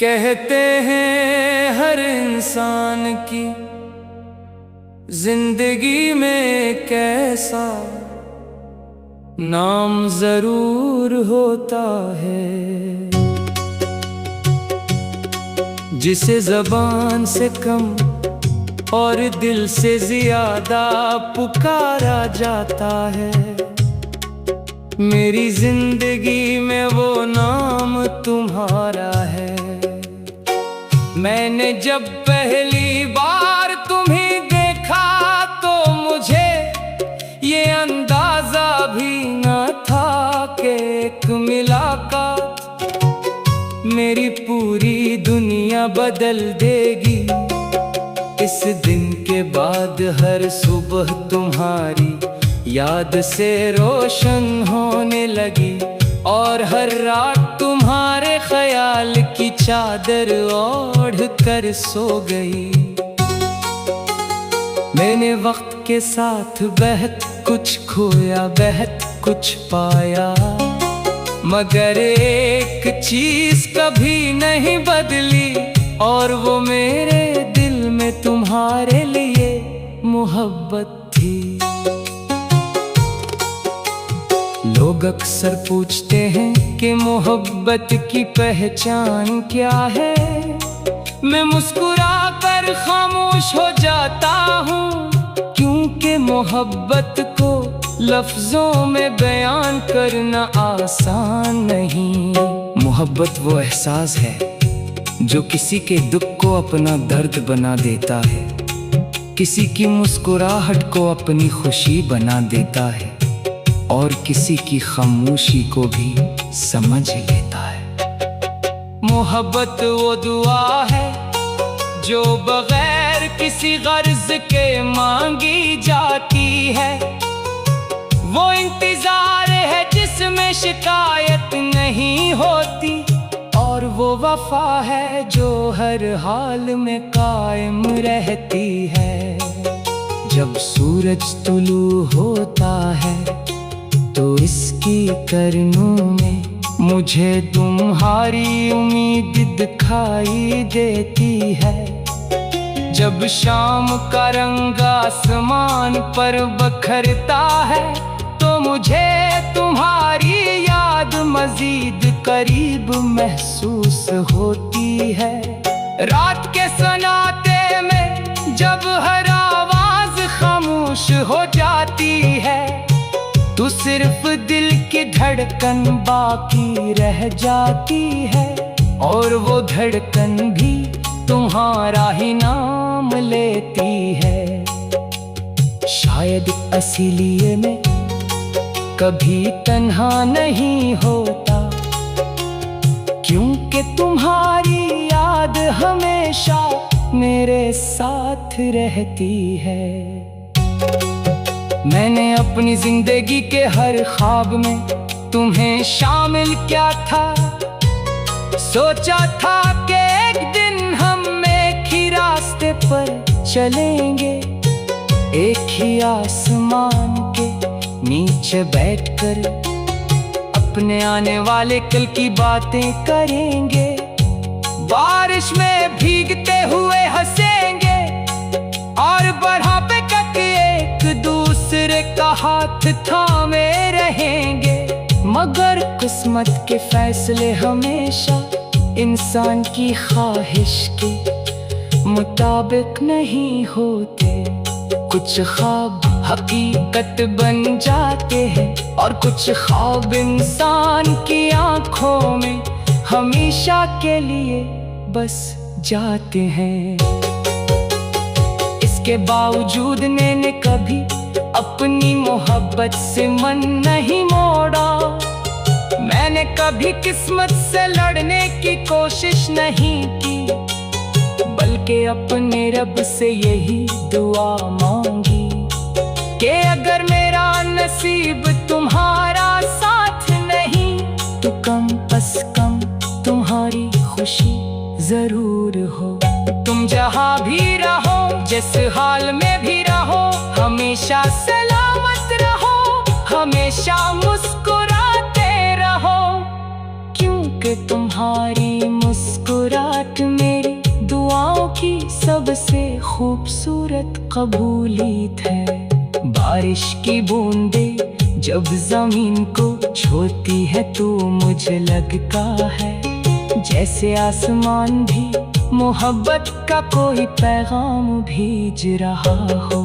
कहते हैं हर इंसान की जिंदगी में कैसा नाम जरूर होता है, जिसे जबान से कम और दिल से ज्यादा पुकारा जाता है। मेरी जिंदगी में वो नाम तुम्हारा है। मैंने जब पहली बार तुम्हें देखा तो मुझे ये अंदाजा भी न था कि एक मुलाकात मेरी पूरी दुनिया बदल देगी। इस दिन के बाद हर सुबह तुम्हारी याद से रोशन होने लगी और हर रात तुम्हारे ख्याल की चादर ओढ़ कर सो गई। मैंने वक्त के साथ बहुत कुछ खोया, बहुत कुछ पाया, मगर एक चीज कभी नहीं बदली और वो मेरे दिल में तुम्हारे लिए मोहब्बत थी। लोग अक्सर पूछते हैं कि मोहब्बत की पहचान क्या है। मैं मुस्कुरा कर खामोश हो जाता हूँ, क्योंकि मोहब्बत को लफ्जों में बयान करना आसान नहीं। मोहब्बत वो एहसास है जो किसी के दुख को अपना दर्द बना देता है, किसी की मुस्कुराहट को अपनी खुशी बना देता है और किसी की खामोशी को भी समझ लेता है। मोहब्बत वो दुआ है जो बगैर किसी गर्ज के मांगी जाती है। वो इंतजार है जिसमें शिकायत नहीं होती और वो वफा है जो हर हाल में कायम रहती है। जब सूरज तुलू होता है तो इसकी किरणों में मुझे तुम्हारी उम्मीद दिखाई देती है। जब शाम का रंग आसमान पर बखरता है तो मुझे तुम्हारी याद मजीद करीब महसूस होती है। रात के सन्नाटे में जब हर आवाज खामोश हो जाती है तो सिर्फ दिल की धड़कन बाकी रह जाती है और वो धड़कन भी तुम्हारा ही नाम लेती है। शायद इसीलिए मैं कभी तन्हा नहीं होता, क्योंकि तुम्हारी याद हमेशा मेरे साथ रहती है। मैंने अपनी जिंदगी के हर ख्वाब में तुम्हें शामिल किया था। सोचा था कि एक दिन हम एक ही रास्ते पर चलेंगे, एक ही आसमान के नीचे बैठकर अपने आने वाले कल की बातें करेंगे। बारिश में भीगते हुए हंसेंगे और बढ़ापे तक एक दूसरे का हाथ थामे रहेंगे। मगर किस्मत के फैसले हमेशा इंसान की ख्वाहिश के मुताबिक नहीं होते। कुछ ख्वाब हकीकत बन जाते हैं और कुछ ख्वाब इंसान की आंखों में हमेशा के लिए बस जाते हैं। इसके बावजूद मैंने कभी अपनी मोहब्बत से मन नहीं मोड़ा। मैंने कभी किस्मत से लड़ने की कोशिश नहीं की, बल्कि अपने रब से यही दुआ मांगी कि अगर मेरा नसीब तुम्हारा साथ नहीं तो कम बस कम तुम्हारी खुशी जरूर हो। तुम जहाँ भी रहो, जिस हाल में भी रहो, हमेशा सलामत रहो, हमेशा मुस्कुराते रहो, क्योंकि तुम्हारी मुस्कुराहट नियत मेरी दुआओं की सबसे खूबसूरत कबूलियत है। बारिश की बूंदें जब जमीन को छूती है तो मुझे लगता है जैसे आसमान भी मोहब्बत का कोई पैगाम भेज रहा हो।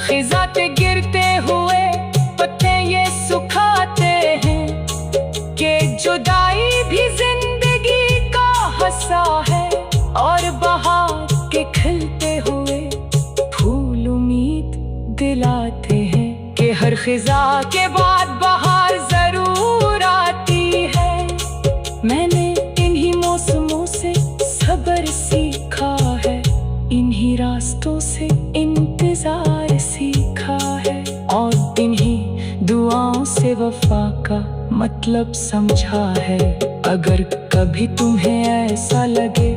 खिज़ा पे गिरते हुए पत्ते ये सुखाते हैं कि जुदाई भी जिंदगी का हिस्सा है, और बहार के खिलते हुए फूल उम्मीद दिलाते हैं कि हर खिज़ा के बाद बहार जरूर आती है। मैंने इन्हीं मौसमों से सब्र सीखा है, इन्हीं रास्तों से इंतजार सीखा है, और इन्हीं दुआओं से वफा का मतलब समझा है। अगर कभी तुम्हें ऐसा लगे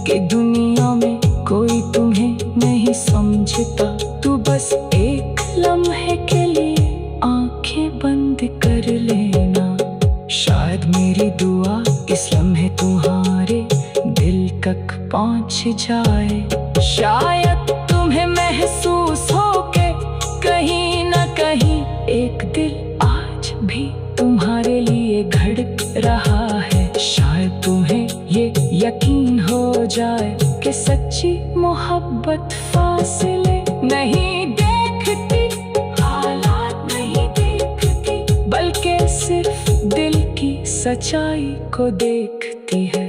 कि दुनिया में कोई तुम्हें नहीं समझता, तो बस एक लम्हे के लिए आंखें बंद कर लेना। शायद मेरी दुआ इस लम्हे तुम्हारे दिल तक पहुंच जाए। शायद तुम्हें महसूस हो के कहीं ना कहीं एक दिल आज भी तुम्हारे लिए धड़क रहा है। शायद तुम्हें ये यकीन हो जाए कि सच्ची मोहब्बत फासले नहीं देखती, हालात नहीं देखती, बल्कि सिर्फ दिल की सच्चाई को देखती है।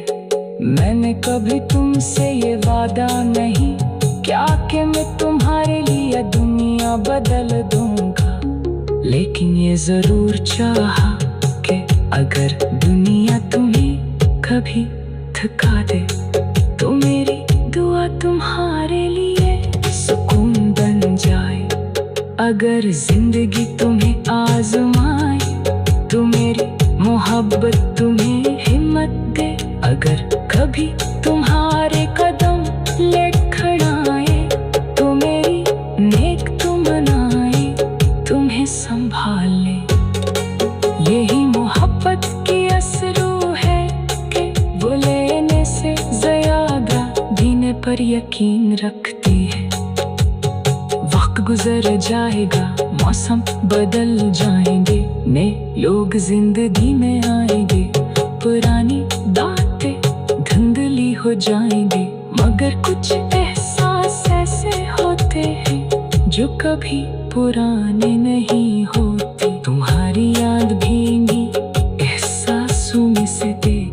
मैंने कभी तुमसे ये वादा नहीं क्या कि मैं तुम्हारे लिए दुनिया बदल दूंगा, लेकिन ये जरूर चाहा कि अगर दुनिया तुम्हें कभी थका दे तो मेरी दुआ तुम्हारे लिए सुकून बन जाए। अगर जिंदगी तुम्हें आजमाए तो मेरी मोहब्बत तुम्हें हिम्मत दे। अगर कभी तुम्हारे कदम लड़खड़ाए तो मेरी नेक तमन्नाएं तुम्हें संभाल ले। यही मोहब्बत की असरू है कि वो लेने से ज्यादा देने पर यकीन रखती है। वक्त गुजर जाएगा, मौसम बदल जाएंगे, नए लोग जिंदगी में आएंगे, पुरानी बातें धुंधली हो जाएंगे, मगर कुछ एहसास ऐसे होते हैं जो कभी पुराने नहीं होते। तुम्हारी याद भीगी एहसासों में से देख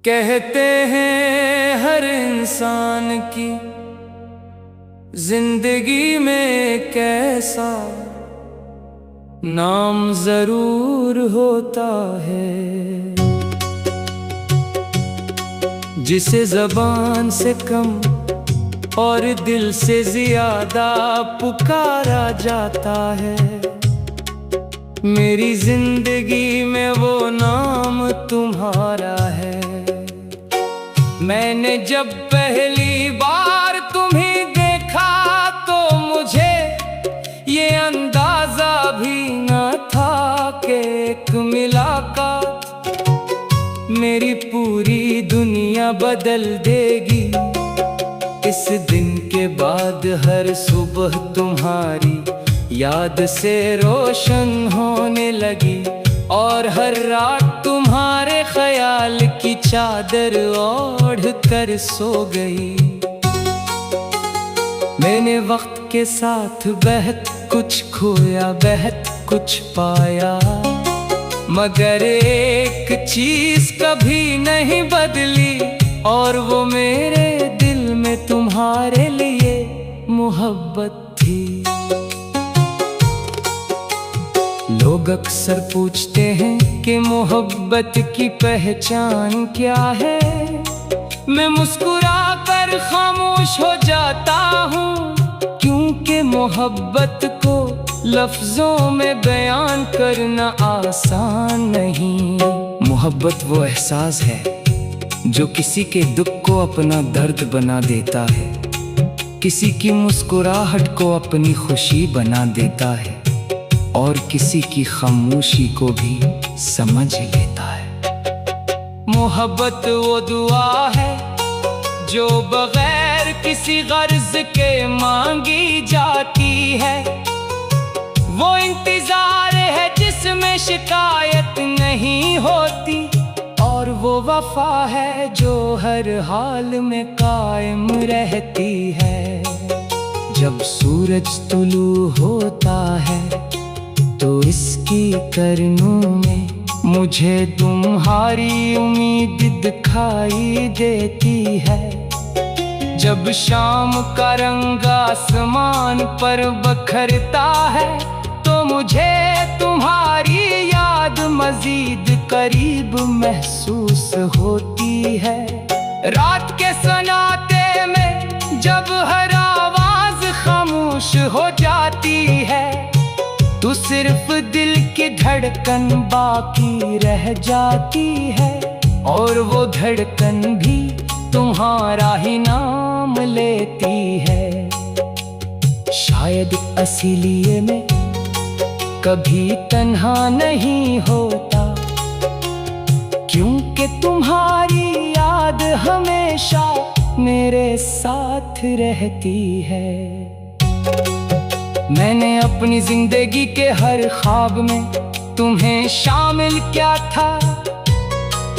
कहते हैं हर इंसान की जिंदगी में कैसा नाम जरूर होता है, जिसे ज़बान से कम और दिल से ज्यादा पुकारा जाता है। मेरी जिंदगी में वो नाम तुम्हारा है। मैंने जब पहली बार तुम्हें देखा तो मुझे ये अंदाजा भी न था कि एक मुलाकात मेरी पूरी दुनिया बदल देगी। इस दिन के बाद हर सुबह तुम्हारी याद से रोशन होने लगी और हर रात तुम्हारे ख्याल की चादर ओढ़ कर सो गई। मैंने वक्त के साथ बहुत कुछ खोया, बहुत कुछ पाया, मगर एक चीज कभी नहीं बदली और वो मेरे दिल में तुम्हारे लिए मोहब्बत थी। लोग अक्सर पूछते हैं कि मोहब्बत की पहचान क्या है। मैं मुस्कुरा कर खामोश हो जाता हूँ, क्योंकि मोहब्बत को लफ्जों में बयान करना आसान नहीं। मोहब्बत वो एहसास है जो किसी के दुख को अपना दर्द बना देता है, किसी की मुस्कुराहट को अपनी खुशी बना देता है और किसी की खामोशी को भी समझ लेता है। मोहब्बत वो दुआ है जो बगैर किसी गर्ज के मांगी जाती है। वो इंतजार है जिसमें शिकायत नहीं होती और वो वफा है जो हर हाल में कायम रहती है। जब सूरज तुलू होता है तो इसकी किरणों में मुझे तुम्हारी उम्मीद दिखाई देती है। जब शाम का रंग आसमान पर बखरता है तो मुझे तुम्हारी याद मजीद करीब महसूस होती है। रात के सन्नाटे में जब हर आवाज खामोश हो जाती है तो सिर्फ दिल की धड़कन बाकी रह जाती है और वो धड़कन भी तुम्हारा ही नाम लेती है। शायद इसीलिए मैं कभी तन्हा नहीं होता, क्योंकि तुम्हारी याद हमेशा मेरे साथ रहती है। मैंने अपनी जिंदगी के हर ख्वाब में तुम्हें शामिल किया था।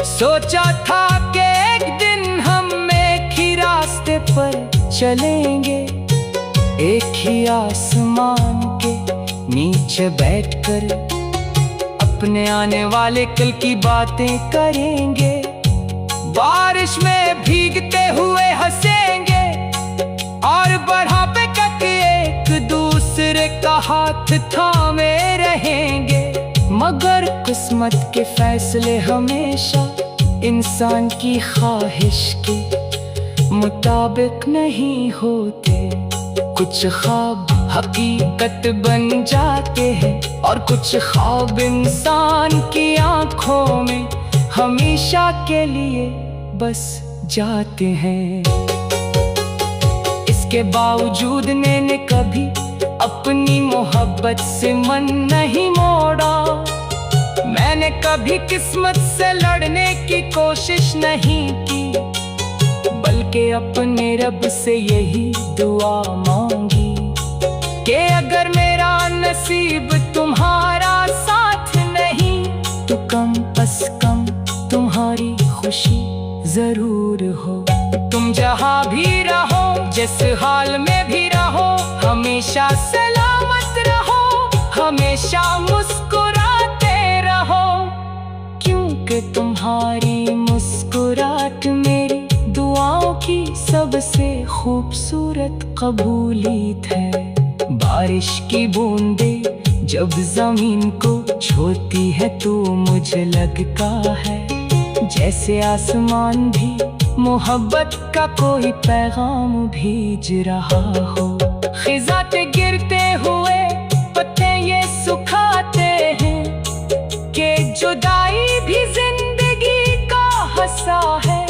सोचा था कि एक दिन हम एक ही रास्ते पर चलेंगे, एक ही आसमान के नीचे बैठकर अपने आने वाले कल की बातें करेंगे। बारिश में भीगते हुए हंसेंगे और बढ़ापे तक एक दूसरे का हाथ थामे रहेंगे। मगर किस्मत के फैसले हमेशा इंसान की ख्वाहिश के मुताबिक नहीं होते। कुछ ख्वाब हकीकत बन जाते हैं और कुछ ख्वाब इंसान की आंखों में हमेशा के लिए बस जाते हैं। इसके बावजूद मैंने कभी अपनी मोहब्बत से मन नहीं मोड़ा। मैंने कभी किस्मत से लड़ने की कोशिश नहीं की, बल्कि अपने रब से यही दुआ मांगी कि अगर मेरा नसीब तुम्हारा साथ नहीं तो कम अस कम तुम्हारी खुशी जरूर हो। तुम जहाँ भी रहो, जिस हाल में भी रहो, हमेशा सलामत रहो, हमेशा मुस्कुराते रहो, क्योंकि तुम्हारी मुस्कुराहट इबादत मेरी दुआओं की सबसे खूबसूरत कबूलियत है। बारिश की बूंदें जब जमीन को छूती है तो मुझे लगता है जैसे आसमान भी मोहब्बत का कोई पैगाम भेज रहा हो। खिज़ाते गिरते हुए पत्ते ये सुखाते हैं कि जुदाई भी जिंदगी का हिस्सा है,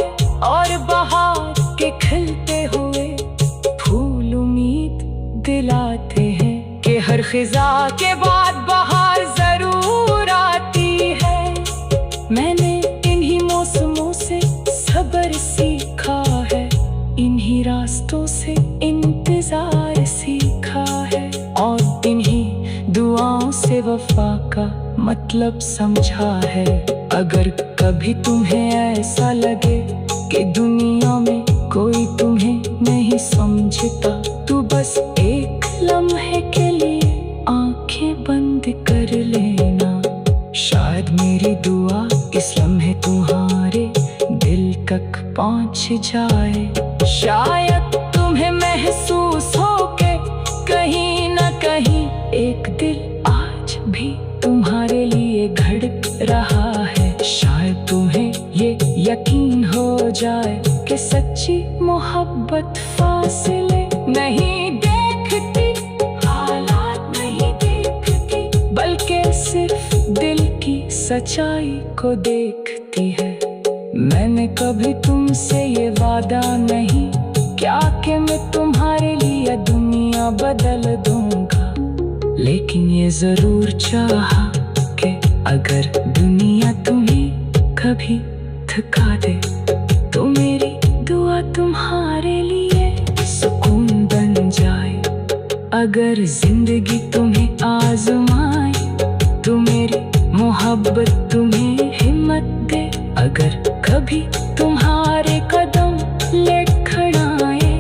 और बहार के खिलते हुए फूल उम्मीद दिलाते हैं कि हर खिज़ा के बाद बहार जरूर आती है। मैंने इन्हीं मौसमों से सब्र सीखा है, इन्हीं रास्तों से इंतजार सीखा है, और इन्हीं दुआओं से वफा का मतलब समझा है। अगर कभी तुम्हें ऐसा लगे कि दुनिया में कोई तुम्हें नहीं समझता, तो बस एक लम्हे के लिए आंखें बंद कर लेना। शायद मेरी दुआ इस लम्हे तुम्हारे दिल तक पहुंच जाए। शायद तुम्हें महसूस हो के कहीं ना कहीं एक दिल आज भी तुम्हारे लिए धड़क रहा है। शायद तुम्हें ये यकीन हो जाए कि सच्ची मोहब्बत फासले नहीं देखती, हालात नहीं देखती, बल्कि सिर्फ दिल की सच्चाई को देखती है। मैंने कभी तुमसे ये वादा नहीं क्या कि मैं तुम्हारे लिए दुनिया बदल दूंगा, लेकिन ये जरूर चाहा कि अगर दुनिया तुम्हें कभी थका दे तो मेरी दुआ तुम्हारे लिए सुकून बन जाए। अगर जिंदगी तुम्हें आजमाए तो मेरी मोहब्बत तुम्हें हिम्मत दे। अगर कभी तुम्हारे कदम लड़खड़ाए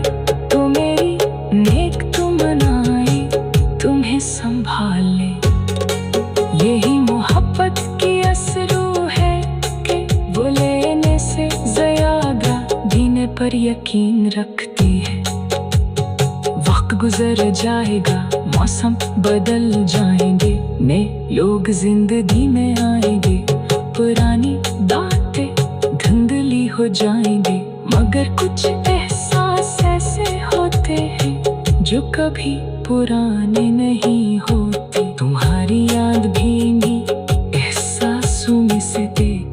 तो मेरी नेक मनाए तुम्हें संभाले। यही मोहब्बत की असरू है कि वो लेने से ज्यादा जीने पर यकीन रखती है। वक्त गुजर जाएगा, मौसम बदल जाएंगे, नए लोग जिंदगी में आएंगे, पुरानी बातें धुंधली हो जाएंगे, मगर कुछ एहसास ऐसे होते हैं जो कभी पुराने नहीं होते। तुम्हारी याद भी इन्हीं एहसासों में से देख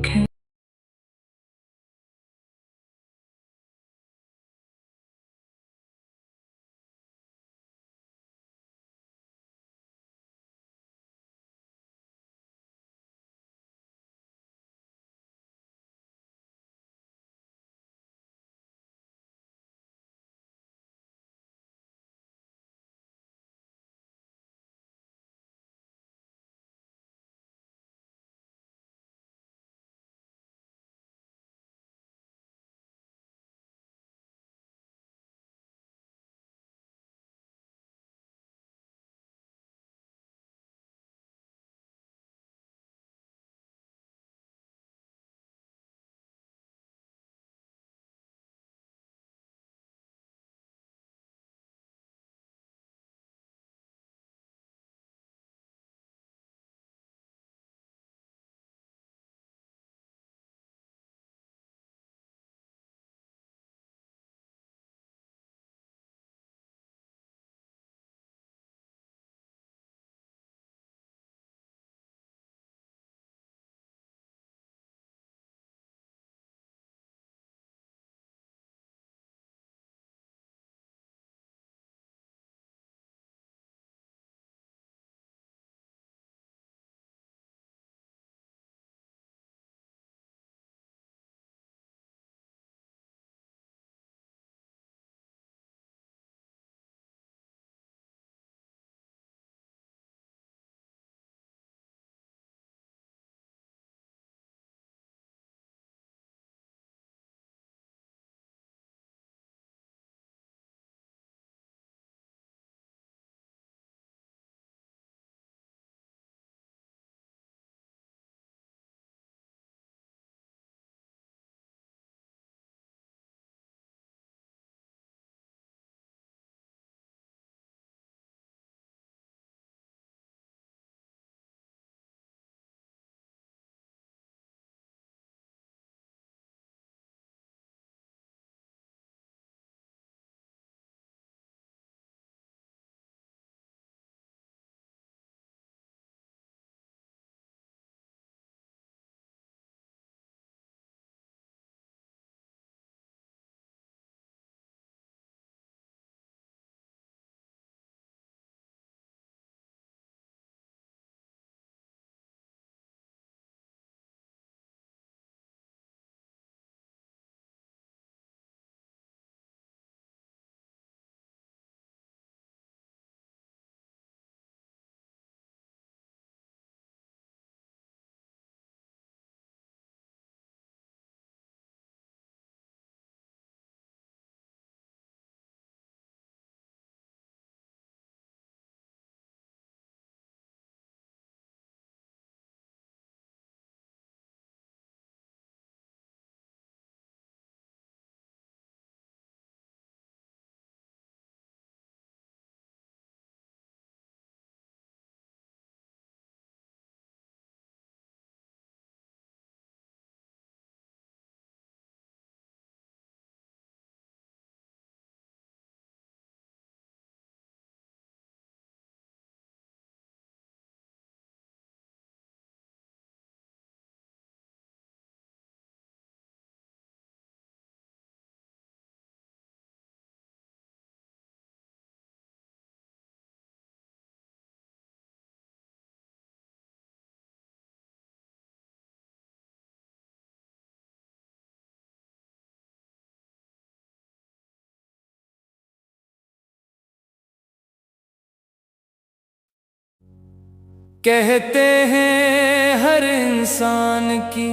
कहते हैं हर इंसान की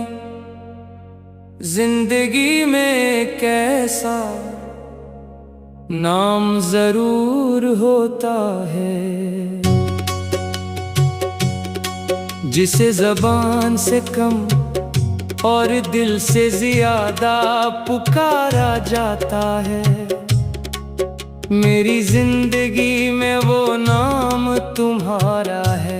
जिंदगी में कैसा नाम जरूर होता है, जिसे ज़बान से कम और दिल से ज्यादा पुकारा जाता है। मेरी जिंदगी में वो नाम तुम्हारा है।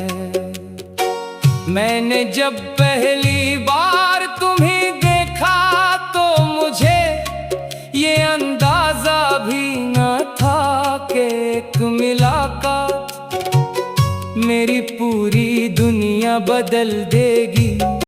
मैंने जब पहली बार तुम्हें देखा तो मुझे ये अंदाजा भी न था कि एक मुलाकात मेरी पूरी दुनिया बदल देगी।